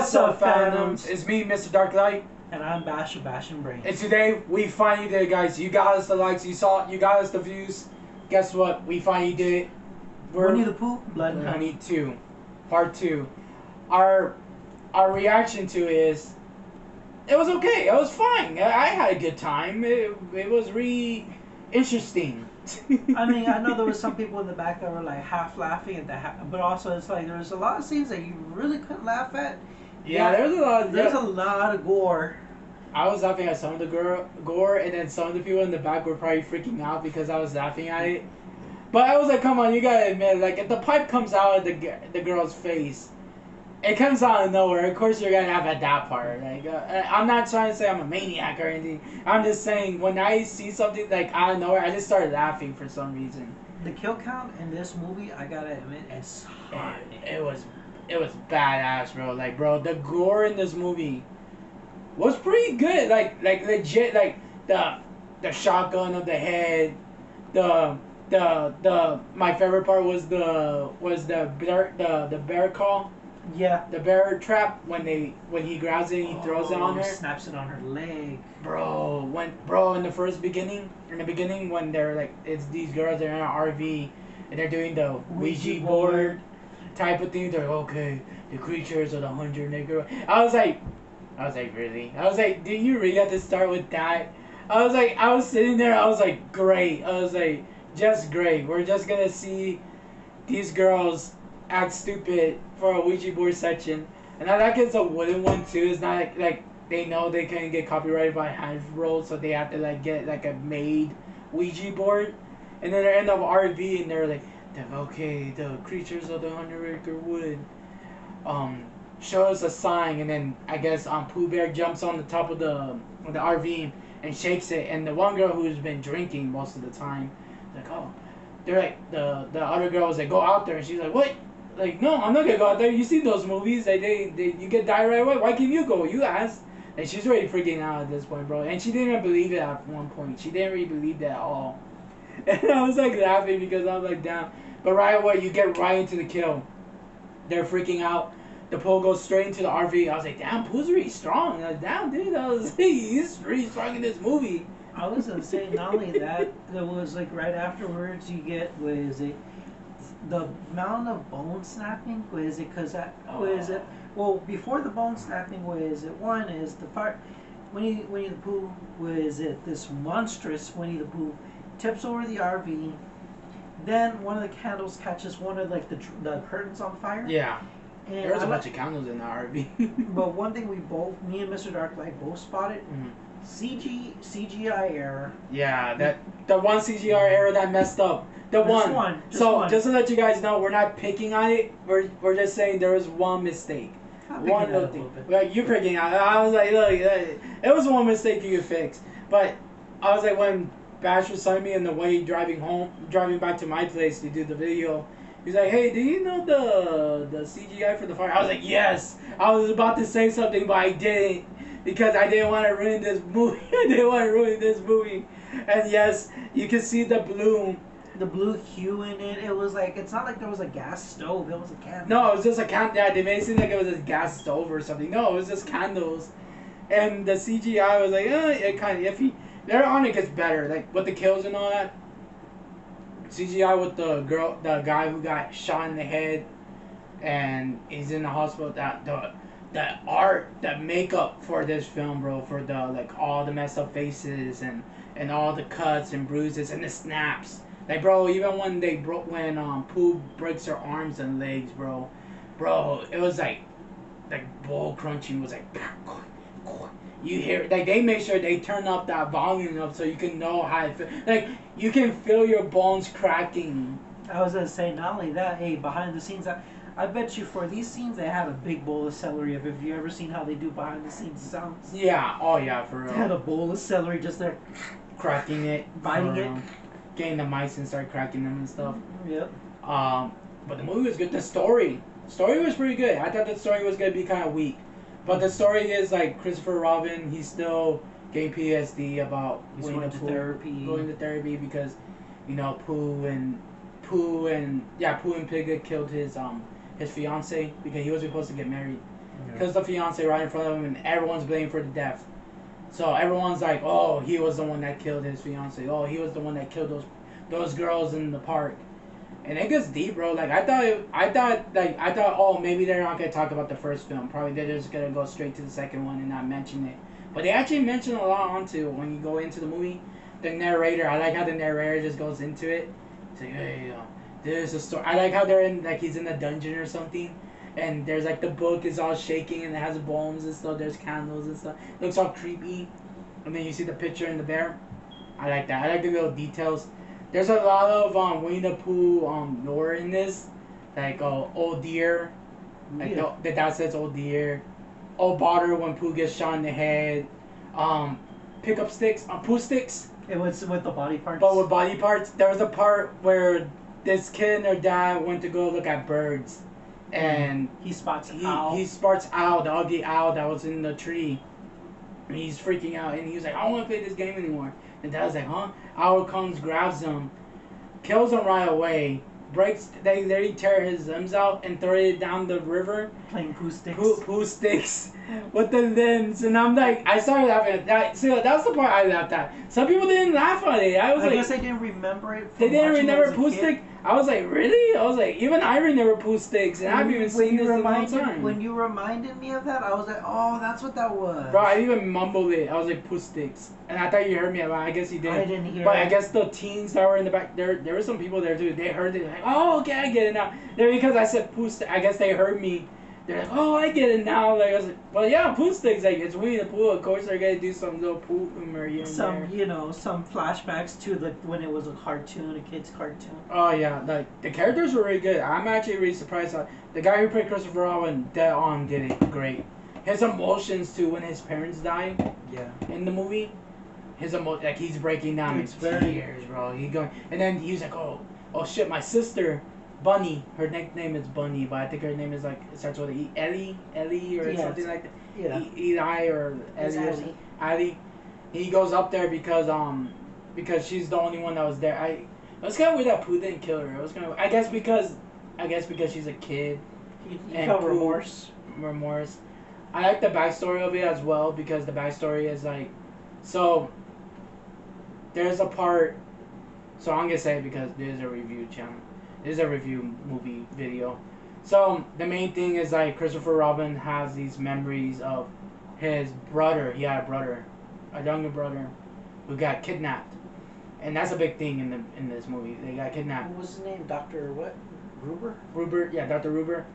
What's up, fandoms? It's me, Mr. Darklight. And I'm Bash and Brain. And today, we finally did it, guys. You got us the likes, you saw it, you got us the views. Guess what? We finally did it. Winnie the Pooh, Blood and Honey 2. Part 2. Our reaction to it is, it was okay. It was fine. I had a good time. It was really interesting. I mean, I know there was some people in the back that were like half laughing at that, but also it's like there was a lot of scenes that you really couldn't laugh at. Yeah, there's a lot. There's a lot of gore. I was laughing at some of the gore, and then some of the people in the back were probably freaking out because I was laughing at it. But I was like, come on, you gotta admit, like, if the pipe comes out of the girl's face, it comes out of nowhere. Of course, you're gonna laugh at that part. Like, I'm not trying to say I'm a maniac or anything. I'm just saying when I see something like out of nowhere, I just started laughing for some reason. The kill count in this movie, I gotta admit, is high. It was badass, bro. Like, bro, the gore in this movie was pretty good. Like legit. Like the shotgun of the head. My favorite part was the bear call. Yeah. The bear trap when he grabs it, he throws it on her. Snaps it on her leg. Bro, in the beginning when they're like, it's these girls, they're in an RV and they're doing the Ouija board type of thing. They're like, okay, the creatures of the 100 nigger. I was like, really? I was like, did you really have to start with that? I was sitting there, I was like, great. I was like, just great. We're just gonna see these girls act stupid for a Ouija board section. And I like it's a wooden one too. It's not like they know they can't get copyrighted by Hasbro, so they have to like get like a made Ouija board. And then they're in the RV and they're like, okay, the creatures of the 100-acre wood show us a sign. And then I guess Pooh Bear jumps on the top of the RV and shakes it. And the one girl who's been drinking most of the time, like, oh, they're like, the other girl was like, go out there. And she's like, what? Like, no, I'm not gonna go out there. You see those movies? You get died right away. Why can't you go? You asked. And she's already freaking out at this point, bro. And she didn't even believe it at one point. She didn't really believe that at all. And I was like laughing because I was like, damn. But right away, you get right into the kill. They're freaking out. The Pooh goes straight into the RV. I was like, damn, Pooh's really strong. Like, damn, dude, he's really strong in this movie. I was gonna say, not only that, there was like right afterwards you get, the amount of bone snapping, well, before the bone snapping, one is the part Winnie the Pooh, this monstrous Winnie the Pooh tips over the RV, then one of the candles catches one of like the curtains on fire. Yeah. And there was a bunch of candles in the RV. But one thing me and Mr. Darklight both spotted, CGI error. Yeah, the one CGI error that messed up. Just one. Just to let you guys know, we're not picking on it. We're just saying there was one mistake. One little thing. Like, you're picking on it. I was like, look, it was one mistake you could fix. But I was like, when Bash was telling me in the way driving back to my place to do the video, he's like, hey, do you know the CGI for the fire? I was like, yes. I was about to say something, but I didn't. Because I didn't want to ruin this movie. And yes, you can see the blue hue in it. It was like, it's not like there was a gas stove. It was a candle. No, it was just a candle. Yeah, they made it seem like it was a gas stove or something. No, it was just candles. And the CGI was like, it kind of iffy. Later on, it gets better. Like, with the kills and all that. CGI with the guy who got shot in the head. And he's in the hospital. The art, the makeup for this film, bro, for the like all the messed up faces and all the cuts and bruises and the snaps, like, bro, even when Pooh breaks her arms and legs, bro, it was like bone crunching was like, you hear, like, they make sure they turn up that volume up so you can know how it feels. Like, you can feel your bones cracking. I was gonna say, not only that, hey, behind the scenes, I bet you for these scenes they had a big bowl of celery. Have you ever seen how they do behind the scenes sounds? Yeah. Oh yeah, for real. They had a bowl of celery just there, cracking it, biting it, getting the mice and start cracking them and stuff. Yep. But the movie was good. The story was pretty good. I thought the story was gonna be kind of weak, but the story is like Christopher Robin. He's still getting PTSD about going to therapy because, you know, Pooh and Pooh and Piglet killed his fiance because he was supposed to get married. kills the fiance right in front of him, and everyone's blamed for the death. So everyone's like, oh, he was the one that killed his fiance. Oh, he was the one that killed those girls in the park. And it gets deep, bro. Like I thought, oh, maybe they're not gonna talk about the first film. Probably they're just gonna go straight to the second one and not mention it. But they actually mention a lot onto when you go into the movie. The narrator, I like how the narrator just goes into it. It's like, hey, there's a story. I like how they're in, like, he's in a dungeon or something, and there's like the book is all shaking and it has bones and stuff. There's candles and stuff. It looks all creepy, and then you see the picture in the bear. I like that. I like the little details. There's a lot of Winnie the Pooh lore in this, like old deer, like the dad says old deer, old Botter when Pooh gets shot in the head, pickup sticks, Pooh sticks. It was with the body parts. But with body parts, there was a part where this kid and their dad went to go look at birds, and he spots owl. He spots owl, the ugly owl that was in the tree. And he's freaking out, and he was like, I don't want to play this game anymore. And dad's like, huh? Owl comes, grabs him, kills him right away, they tear his limbs out and throw it down the river. Playing Pooh sticks. Pooh sticks with the limbs. And I'm like, I started laughing at that. See, that's the part I laughed at. Some people didn't laugh at it. I guess they didn't remember it. They didn't remember Pooh stick. I was like, really? I was like, even I remember Pooh sticks, and I've even seen this in a long time. When you reminded me of that, I was like, oh, that's what that was. Bro, I even mumbled it. I was like, Pooh sticks. And I thought you heard me. I guess you did. I didn't hear But it. I guess the teens that were in the back, there were some people there too. They heard it. Like, oh, okay, I get it now. They're because I said Pooh sticks. I guess they heard me. They're like, oh, I get it now. Like, I was like, well, yeah, Pooh sticks. Like, it's Winnie the Pooh. Of course, they're gonna do some little Pooh humor here and there. Some flashbacks to when it was a cartoon, a kid's cartoon. Oh yeah, like the characters were really good. I'm actually really surprised. The guy who played Christopher Robin, dead on, did it great. His emotions too when his parents died. Yeah. In the movie, like he's breaking down in tears, bro. He going, and then he's like, oh shit, my sister. Bunny, her nickname is Bunny, but I think her name is like, it starts with an E, Ellie or something like that. Yeah. Eli or Ellie. Ali. He goes up there because she's the only one that was there. It was kind of weird that Pooh didn't kill her. It was kind of, I guess because she's a kid. He felt remorse. I like the backstory of it as well because the backstory is like, so there's a part. So I'm gonna say it because there's a review channel. This is a review movie video. So the main thing is like Christopher Robin has these memories of his brother. He had a younger brother, who got kidnapped, and that's a big thing in this movie. They got kidnapped. What was his name? Dr. what? Ruber? Ruber, yeah, Dr. Ruber.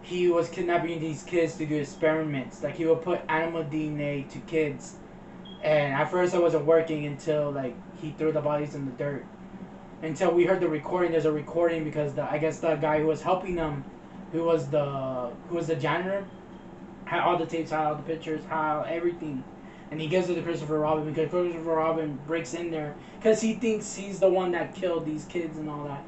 He was kidnapping these kids to do experiments. Like he would put animal DNA to kids, and at first it wasn't working until like he threw the bodies in the dirt. Until we heard the recording. There's a recording because I guess the guy who was helping them, who was the janitor, had all the tapes, had all the pictures, had everything, and he gives it to Christopher Robin because Christopher Robin breaks in there because he thinks he's the one that killed these kids and all that.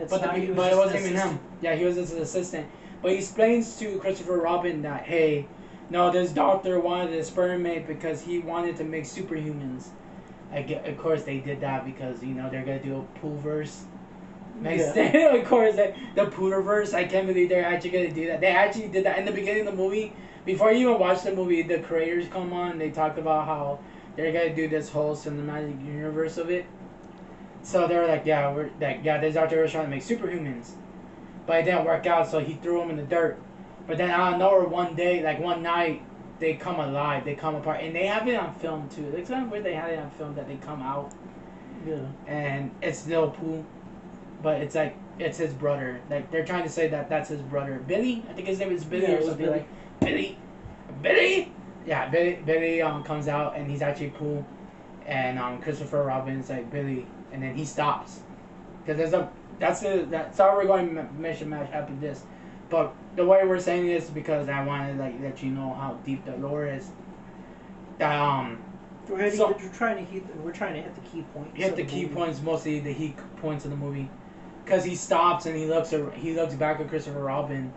But it wasn't even him. Yeah, he was just an assistant. But he explains to Christopher Robin that, hey, no, this doctor wanted to experiment because he wanted to make superhumans. Of course they did that because they're gonna do a Pooh-verse next day. Of course the Pooh-verse. I can't believe they're actually gonna do that. They actually did that in the beginning of the movie. Before you even watch the movie, the creators come on and they talk about how they're gonna do this whole cinematic universe of it. So they were like, this doctor was trying to make superhumans, but it didn't work out. So he threw them in the dirt. But then out of nowhere, one night, they come alive, they come apart, and they have it on film too. It's kind of weird they had it on film that they come out. Yeah. And it's Lil Pooh, but it's like it's his brother. Like they're trying to say that that's his brother, Billy. I think his name is Billy or something like Billy. Yeah, Billy comes out and he's actually Pooh, and Christopher Robin's like Billy, and then he stops because that's how we're going to mission match after this. But the way we're saying this is because I wanted to let you know how deep the lore is. We're trying to hit the key points. Hit the key points, mostly the key points of the movie, because he stops and he looks back at Christopher Robin,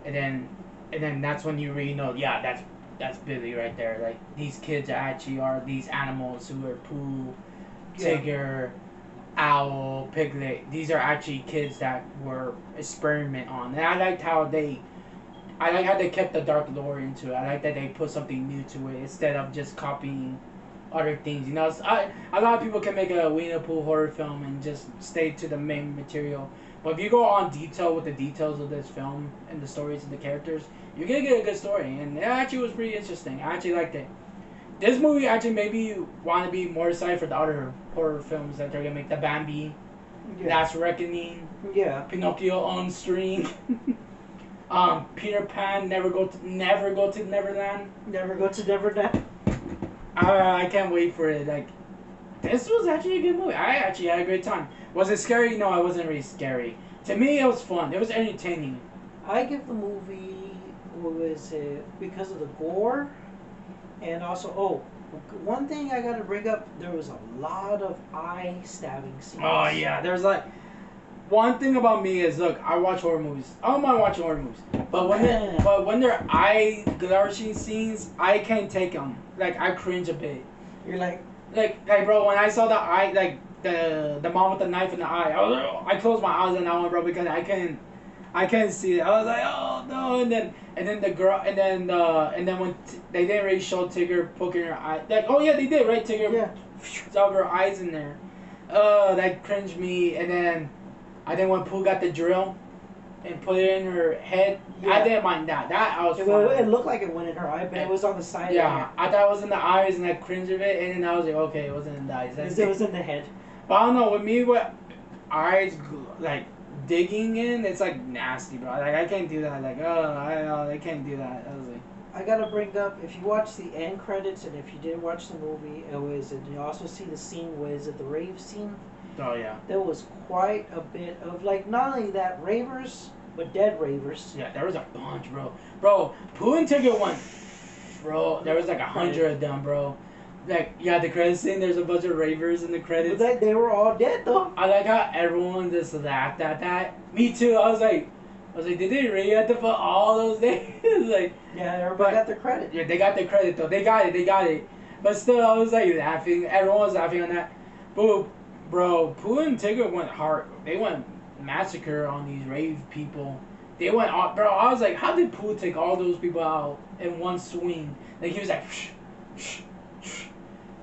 and then that's when you really know, yeah, that's Billy right there. Like these kids actually are these animals who are Pooh, Tigger, Owl, Piglet. These are actually kids that were experiment on. And I liked how I like how they kept the dark lore into it. I like that they put something new to it instead of just copying other things. You know, a lot of people can make a Winnie the Pooh horror film and just stay to the main material. But if you go on detail with the details of this film and the stories and the characters, you're gonna get a good story. And it actually was pretty interesting. I actually liked it. This movie actually made me want to be more excited for the other horror films that they're gonna make. The Bambi, Last Reckoning, Pinocchio on String, Peter Pan, Never Go to Neverland. Never Go to Neverland. I can't wait for it. Like, this was actually a good movie. I actually had a great time. Was it scary? No, it wasn't really scary. To me, it was fun. It was entertaining. I give the movie, what was it, because of the gore, and also, one thing I gotta bring up, there was a lot of eye stabbing scenes. Oh yeah, there's like, one thing about me is, look, I watch horror movies. I don't mind watching horror movies, but when they're eye gouging scenes, I can't take them. Like, I cringe a bit. You're like, bro, when I saw the eye, like the mom with the knife in the eye, I closed my eyes on that one, bro, because I can't see it. I was like, oh no, and then the girl, and then when they didn't really show Tigger poking her eye, like, oh yeah, they did, right? Tigger stuck her eyes in there. That cringed me. And then when Pooh got the drill and put it in her head, I didn't mind that. I was fine. It looked like it went in her eye, but it was on the side. Yeah, I thought it was in the eyes, and I cringed of it, and then I was like, okay, it wasn't in the eyes. It was in the head. But I don't know, with me, with eyes like digging in, it's like nasty, bro. Like, I can't do that. Like, I can't do that. I was like, I gotta bring up, if you watch the end credits and if you did watch the movie, and you also see the scene, was it the rave scene? Oh yeah. There was quite a bit of, like, not only that, ravers, but dead ravers. Yeah, there was a bunch, bro. Bro, Pooh and Tigger went, bro. There was like 100 of them, bro. Like, yeah, the credits scene, there's a bunch of ravers in the credits. But they were all dead, though. I like how everyone just laughed at that. Me too. I was like, did they really have to put all those names? Like, yeah, everybody got their credit. Yeah, they got their credit though. They got it. But still, I was like laughing. Everyone was laughing on that. But, bro, Pooh and Tigger went hard. They went massacre on these rave people. They went, bro. I was like, how did Pooh take all those people out in one swing? Like, he was like,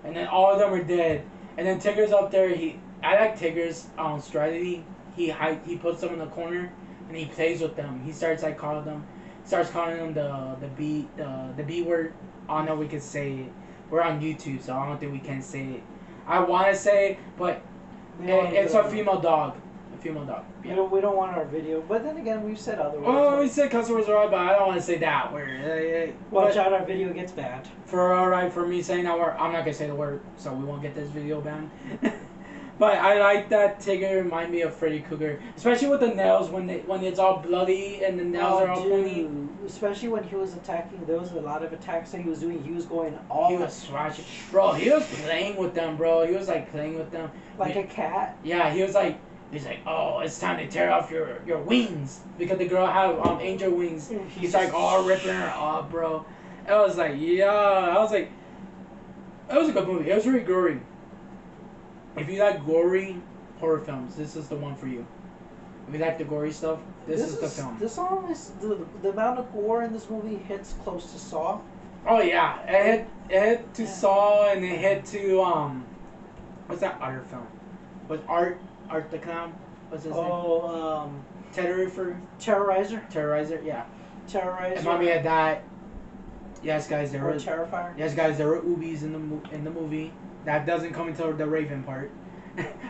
and then all of them are dead. And then Tigger's up there. I like Tigger's strategy. He puts them in the corner and he plays with them. He starts calling them the B word. I don't know if we can say it. We're on YouTube, so I don't think we can say it. I want to say it, but it's a female dog. Yeah. We don't want our video, but then again, we've said other words. Oh, we said cuss words, alright, but I don't want to say that word. Watch out, our video gets banned. For me saying that word, I'm not gonna say the word, so we won't get this video banned. But I like that Tigger remind me of Freddy Krueger, especially with the nails when it's all bloody and the nails are all pointy. Especially when he was attacking, there was a lot of attacks that he was doing. He was going all. He was swatching, bro. He was playing with them, bro. He was like playing with them like a cat. Yeah, he's like, oh, it's time to tear off your wings because the girl have angel wings. He's like all ripping her off, bro. I was like, yeah. I was like, it was a good movie. It was really gory. If you like gory horror films, this is the one for you. If you like the gory stuff, this is the film. This song is the amount of gore in this movie hits close to Saw. Oh yeah, it hit to Saw, and it hit to what's that other film? Was Art the Clown? What's his name? Terrorizer, yeah. Terrorizer. And mommy had that. Yes, guys, there were Terrifier. Yes, guys, there were oobies in the movie. That doesn't come until the Raven part.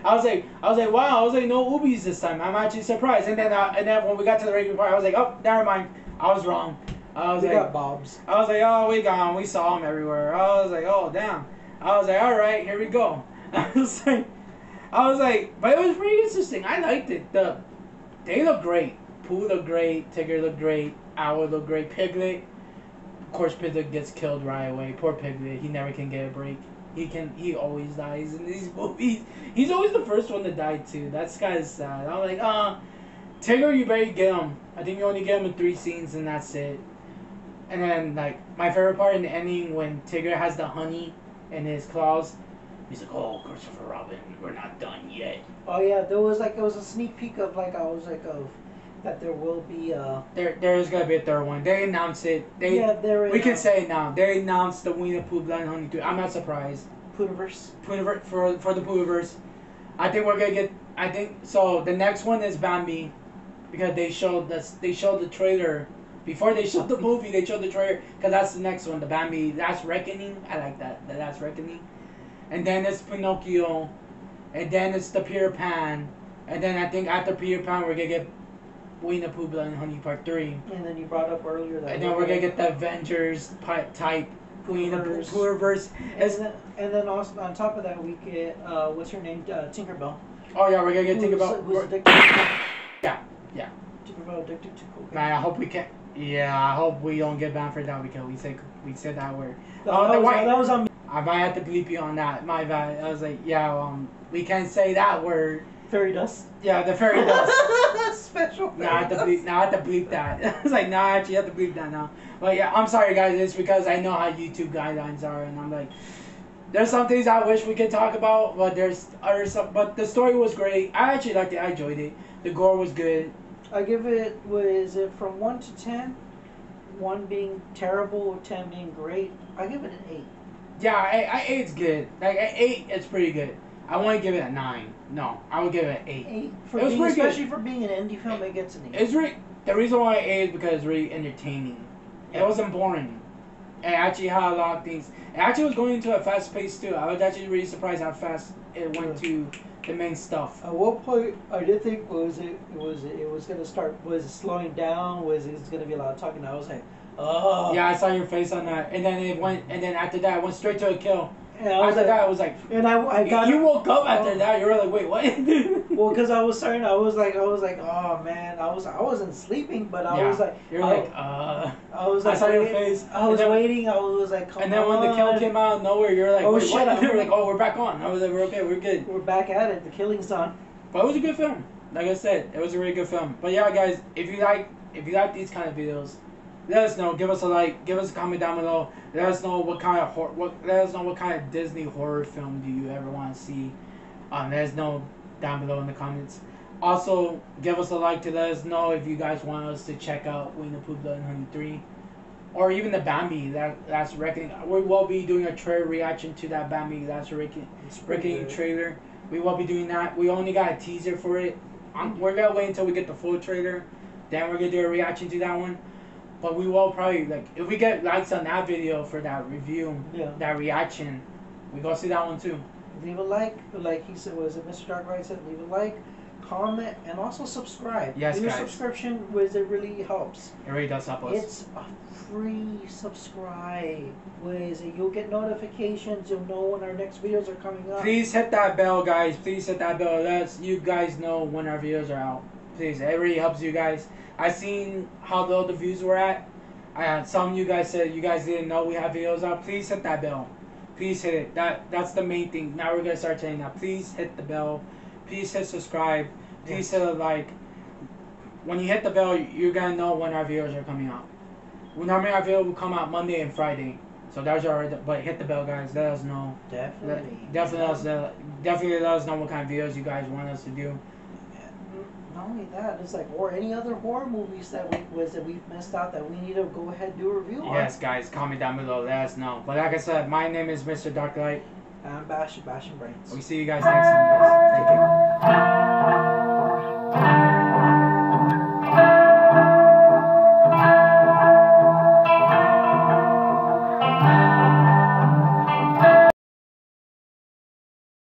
I was like, wow, no oobies this time. I'm actually surprised. And then when we got to the Raven part, I was like, oh, never mind. I was wrong. We got Bobs. I was like, oh, we saw them everywhere. I was like, oh, damn. I was like, all right, here we go. I was like, but it was pretty interesting. I liked it. They look great. Pooh looked great. Tigger looked great. Owl looked great. Piglet. Of course, Piglet gets killed right away. Poor Piglet. He never can get a break. He always dies in these movies. He's always the first one to die too. That's kind of sad. I'm like, Tigger, you better get him. I think you only get him in 3 scenes and that's it. And then like my favorite part in the ending when Tigger has the honey in his claws. He's like, oh, Christopher Robin, we're not done yet. Oh yeah, there was a sneak peek of that there will be There's gonna be a third one. They announced it. We can say it now. They announced the Winnie the Pooh Blood and Honey 3. I'm not surprised. Poohverse. For the Poohverse. I think we're gonna get. I think so. The next one is Bambi, because they showed the trailer before they showed the movie. They showed the trailer because that's the next one. The Bambi. That's Reckoning. I like that. That's Reckoning. And then it's Pinocchio, and then it's the Peter Pan, and then I think after Peter Pan we're gonna get Winnie the Pooh Blood and Honey Part 3. And then you brought up earlier that. And then we're gonna get the Avengers type Winnie the Poohverse. And then also on top of that we get what's her name, Tinkerbell. Oh yeah, we're gonna get Tinkerbell. Who's addicted to Yeah. Tinkerbell addicted to cocaine. Man, I hope we can. Yeah, I hope we don't get banned for that because we said that word. That was on me. I might have to bleep you on that. My bad. I was like, yeah, we can't say that word. Fairy dust. Yeah, the fairy dust. Special. Now I have to bleep that. I was like, nah, I actually have to bleep that now. But yeah, I'm sorry guys. It's because I know how YouTube guidelines are, and I'm like, there's some things I wish we could talk about, but there's other stuff. But the story was great. I actually liked it. I enjoyed it. The gore was good. I give it, was it from 1 to 10? 1 being terrible, 10 being great. I give it an 8. Yeah, I 8's good. Like 8, it's pretty good. I want to give it a 9. No, I would give it an 8. 8 for being, especially for being an indie film, it gets an 8. It's really, the reason why 8 is because it's really entertaining. It wasn't boring. It actually had a lot of things. It actually was going into a fast pace too. I was actually really surprised how fast it went to the main stuff. At what point I did think it was gonna start, was it slowing down, was it gonna be a lot of talking. I was like, oh yeah, I saw your face on that, and then it went, and then after that it went straight to a kill. And I was after that I was like, and I got, you woke up after that, you were like, wait, what? Well, because I was like, oh man, I wasn't sleeping, but I was like, you're like, I was like, I saw your face. I was waiting. I was like, come on. And then when the kill came out of nowhere, you're like, oh wait, shit! What? You're like, oh, we're back on. I was like, we're okay, we're good. We're back at it. The killing's done. But it was a good film. Like I said, it was a really good film. But yeah, guys, if you like these kind of videos, let us know. Give us a like. Give us a comment down below. Let us know what kind of Disney horror film do you ever want to see. Let us know down below in the comments. Also, give us a like to let us know if you guys want us to check out Winnie the Pooh Blood and Honey 3. Or even the Bambi, that's Reckoning. We will be doing a trailer reaction to that Bambi, that's Reckoning trailer. We will be doing that. We only got a teaser for it. We're going to wait until we get the full trailer. Then we're going to do a reaction to that one. But we will probably, like, if we get likes on that video for that review, that reaction, we go see that one too. Leave a like he said, was it Mr. Dark Right said, leave a like, comment, and also subscribe. Yes, your guys. Subscription it really helps. It really does help us. It's a free subscribe. You'll get notifications. You'll know when our next videos are coming up. Please hit that bell, guys. Please hit that bell. Let you guys know when our videos are out. Please, it really helps you guys. I seen how low the views were at. Some of you guys said you guys didn't know we have videos out. Please hit that bell. Please hit it. That's the main thing. Now we're gonna start saying that. Please hit the bell. Please hit subscribe. Please hit a like. When you hit the bell, you're gonna know when our videos are coming out. Normally our video will come out Monday and Friday. So that's already. But hit the bell, guys. Let us know. Definitely. Definitely let us know what kind of videos you guys want us to do. Not only that, it's like, or any other horror movies that we've missed out that we need to go ahead and do a review on. Yes, guys, comment down below. Let us know. But like I said, my name is Mr. Darklight. And I'm Bashing Brains. We see you guys next time, guys. Take care.